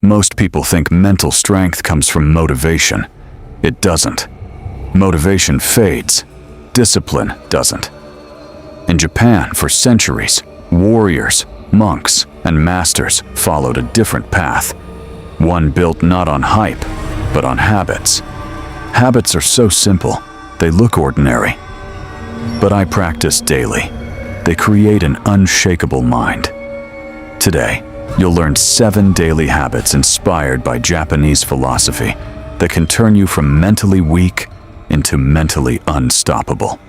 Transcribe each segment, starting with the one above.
Most people think mental strength comes from motivation. It doesn't. Motivation fades. Discipline doesn't. In Japan, for centuries, warriors, monks, and masters followed a different path. One built not on hype, but on habits. Habits are so simple, they look ordinary. But I practice daily. They create an unshakable mind. Today, you'll learn 7 daily habits inspired by Japanese philosophy that can turn you from mentally weak into mentally unstoppable.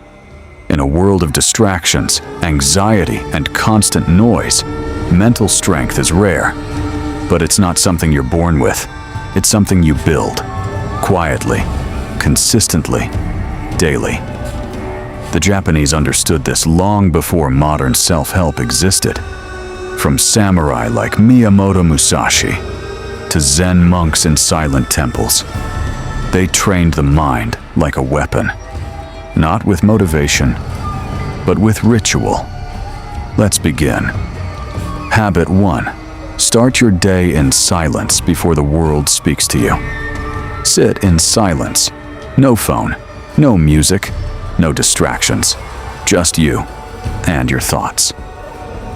In a world of distractions, anxiety, and constant noise, mental strength is rare. But it's not something you're born with. It's something you build, quietly, consistently, daily. The Japanese understood this long before modern self-help existed. From samurai like Miyamoto Musashi to Zen monks in silent temples, they trained the mind like a weapon. Not with motivation, but with ritual. Let's begin. Habit 1. Start your day in silence before the world speaks to you. Sit in silence. No phone, no music, no distractions. Just you and your thoughts.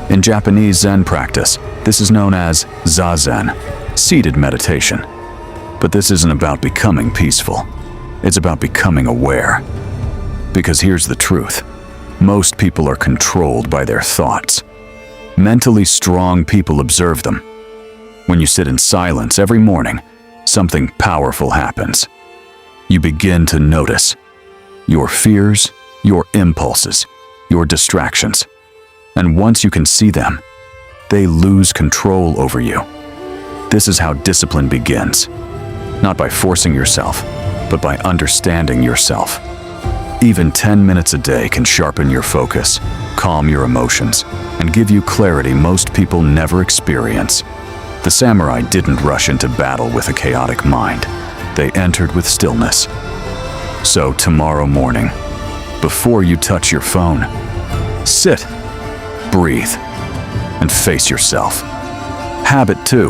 In Japanese Zen practice, this is known as zazen, seated meditation. But this isn't about becoming peaceful. It's about becoming aware. Because here's the truth. Most people are controlled by their thoughts. Mentally strong people observe them. When you sit in silence every morning, something powerful happens. You begin to notice your fears, your impulses, your distractions. And once you can see them, they lose control over you. This is how discipline begins. Not by forcing yourself, but by understanding yourself. Even 10 minutes a day can sharpen your focus, calm your emotions, and give you clarity most people never experience. The samurai didn't rush into battle with a chaotic mind. They entered with stillness. So tomorrow morning, before you touch your phone, sit, breathe, and face yourself. Habit 2.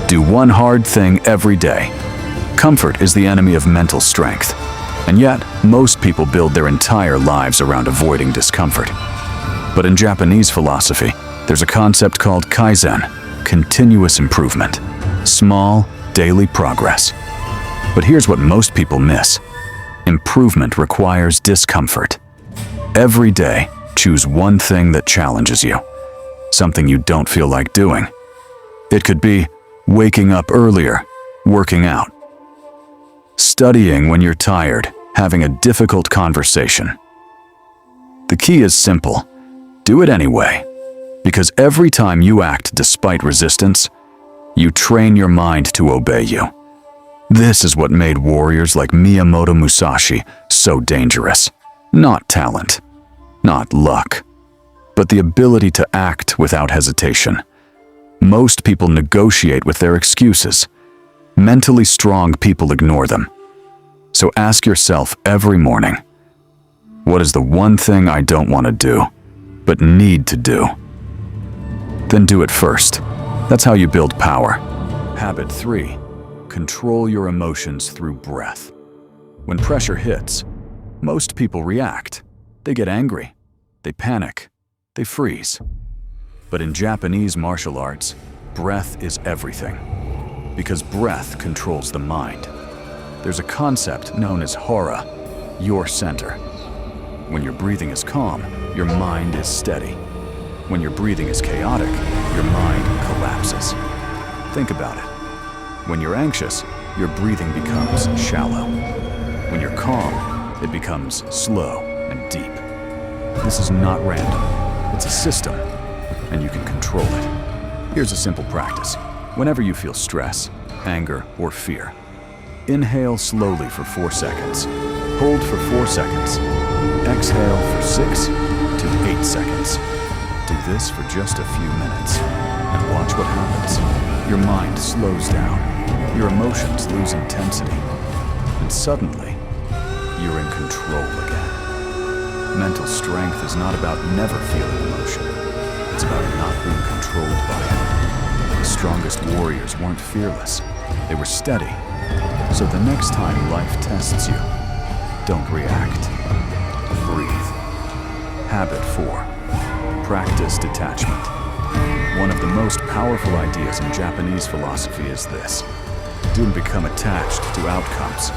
Do one hard thing every day. Comfort is the enemy of mental strength. And yet, most people build their entire lives around avoiding discomfort. But in Japanese philosophy, there's a concept called kaizen, continuous improvement, small, daily progress. But here's what most people miss. Improvement requires discomfort. Every day, choose one thing that challenges you, something you don't feel like doing. It could be waking up earlier, working out, studying when you're tired, having a difficult conversation. The key is simple. Do it anyway, because every time you act despite resistance, you train your mind to obey you. This is what made warriors like Miyamoto Musashi so dangerous. Not talent, not luck, but the ability to act without hesitation. Most people negotiate with their excuses. Mentally strong people ignore them. So ask yourself every morning, what is the one thing I don't want to do, but need to do? Then do it first. That's how you build power. Habit 3. Control your emotions through breath. When pressure hits, most people react. They get angry. They panic. They freeze. But in Japanese martial arts, breath is everything. Because breath controls the mind. There's a concept known as hara, your center. When your breathing is calm, your mind is steady. When your breathing is chaotic, your mind collapses. Think about it. When you're anxious, your breathing becomes shallow. When you're calm, it becomes slow and deep. This is not random. It's a system, and you can control it. Here's a simple practice. Whenever you feel stress, anger, or fear, inhale slowly for 4 seconds. Hold for 4 seconds. Exhale for 6 to 8 seconds. Do this for just a few minutes, and watch what happens. Your mind slows down. Your emotions lose intensity. And suddenly, you're in control again. Mental strength is not about never feeling emotion. It's about not being controlled by it. strongest warriors weren't fearless. They were steady. So the next time life tests you, don't react. Breathe. Habit 4. Practice detachment. One of the most powerful ideas in Japanese philosophy is this: don't become attached to outcomes.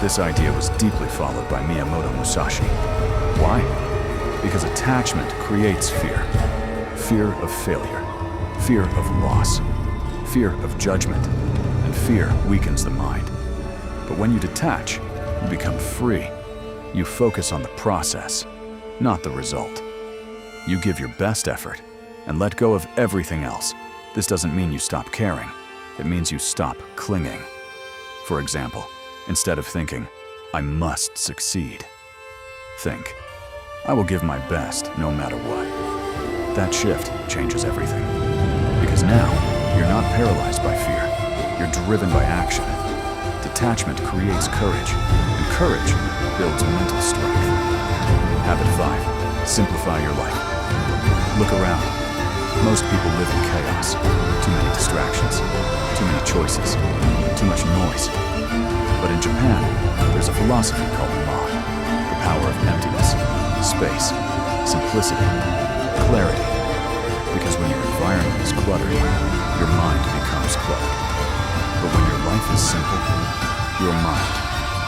This idea was deeply followed by Miyamoto Musashi. Why? Because attachment creates fear. Fear of failure, fear of loss, fear of judgment, and fear weakens the mind. But when you detach, you become free. You focus on the process, not the result. You give your best effort and let go of everything else. This doesn't mean you stop caring. It means you stop clinging. For example, instead of thinking, "I must succeed," think, "I will give my best no matter what." That shift changes everything. Because now, you're not paralyzed by fear. You're driven by action. Detachment creates courage, and courage builds mental strength. Habit 5. Simplify your life. Look around. Most people live in chaos. Too many distractions, too many choices, too much noise. But in Japan, there's a philosophy called Ma, the power of emptiness, space, simplicity, clarity. Because when your environment is cluttered, your mind becomes cluttered. But when your life is simple, your mind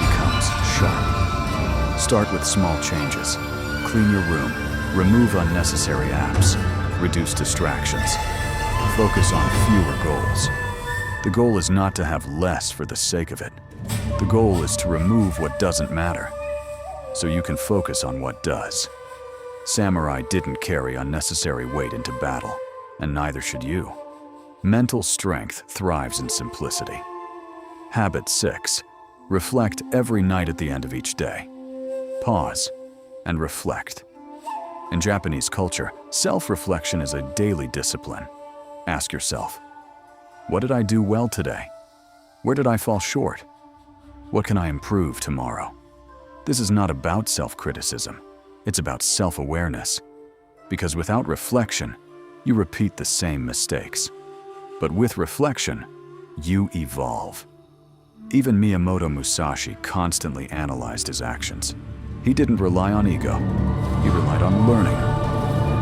becomes sharp. Start with small changes. Clean your room, remove unnecessary apps, reduce distractions. Focus on fewer goals. The goal is not to have less for the sake of it. The goal is to remove what doesn't matter, so you can focus on what does. Samurai didn't carry unnecessary weight into battle, and neither should you. Mental strength thrives in simplicity. Habit 6. Reflect every night at the end of each day. Pause and reflect. In Japanese culture, self-reflection is a daily discipline. Ask yourself, what did I do well today? Where did I fall short? What can I improve tomorrow? This is not about self-criticism. It's about self-awareness. Because without reflection, you repeat the same mistakes. But with reflection, you evolve. Even Miyamoto Musashi constantly analyzed his actions. He didn't rely on ego. He relied on learning.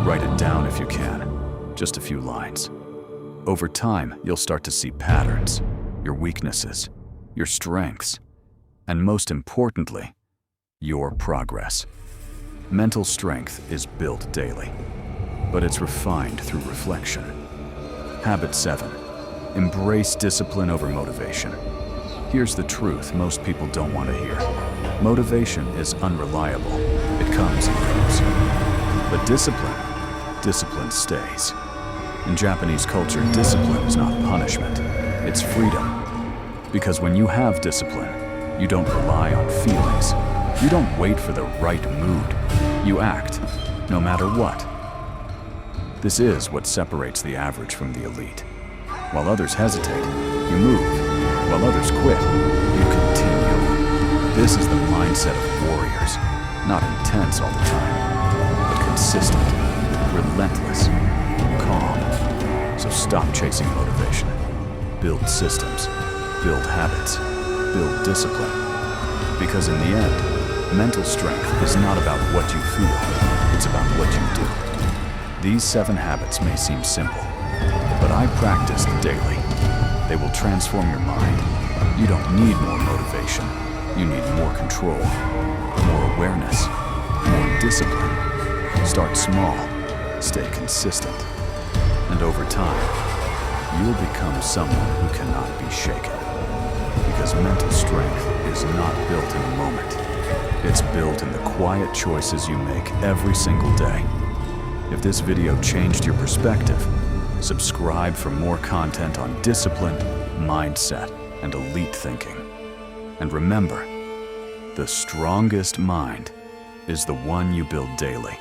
Write it down if you can. Just a few lines. Over time, you'll start to see patterns, your weaknesses, your strengths, and most importantly, your progress. Mental strength is built daily, but it's refined through reflection. Habit 7. Embrace discipline over motivation. Here's the truth most people don't want to hear. Motivation is unreliable. It comes and goes. But discipline stays. In Japanese culture, discipline is not punishment. It's freedom. Because when you have discipline, you don't rely on feelings. You don't wait for the right mood. You act, no matter what. This is what separates the average from the elite. While others hesitate, you move. While others quit, you continue. This is the mindset of warriors. Not intense all the time, but consistent, relentless, calm. So stop chasing motivation. Build systems, build habits, build discipline. Because in the end, mental strength is not about what you feel, it's about what you do. These 7 habits may seem simple, but I practice daily. They will transform your mind. You don't need more motivation. You need more control, more awareness, more discipline. Start small, stay consistent, and over time, you'll become someone who cannot be shaken. Because mental strength is not built in a moment. It's built in the quiet choices you make every single day. If this video changed your perspective, subscribe for more content on discipline, mindset, and elite thinking. And remember, the strongest mind is the one you build daily.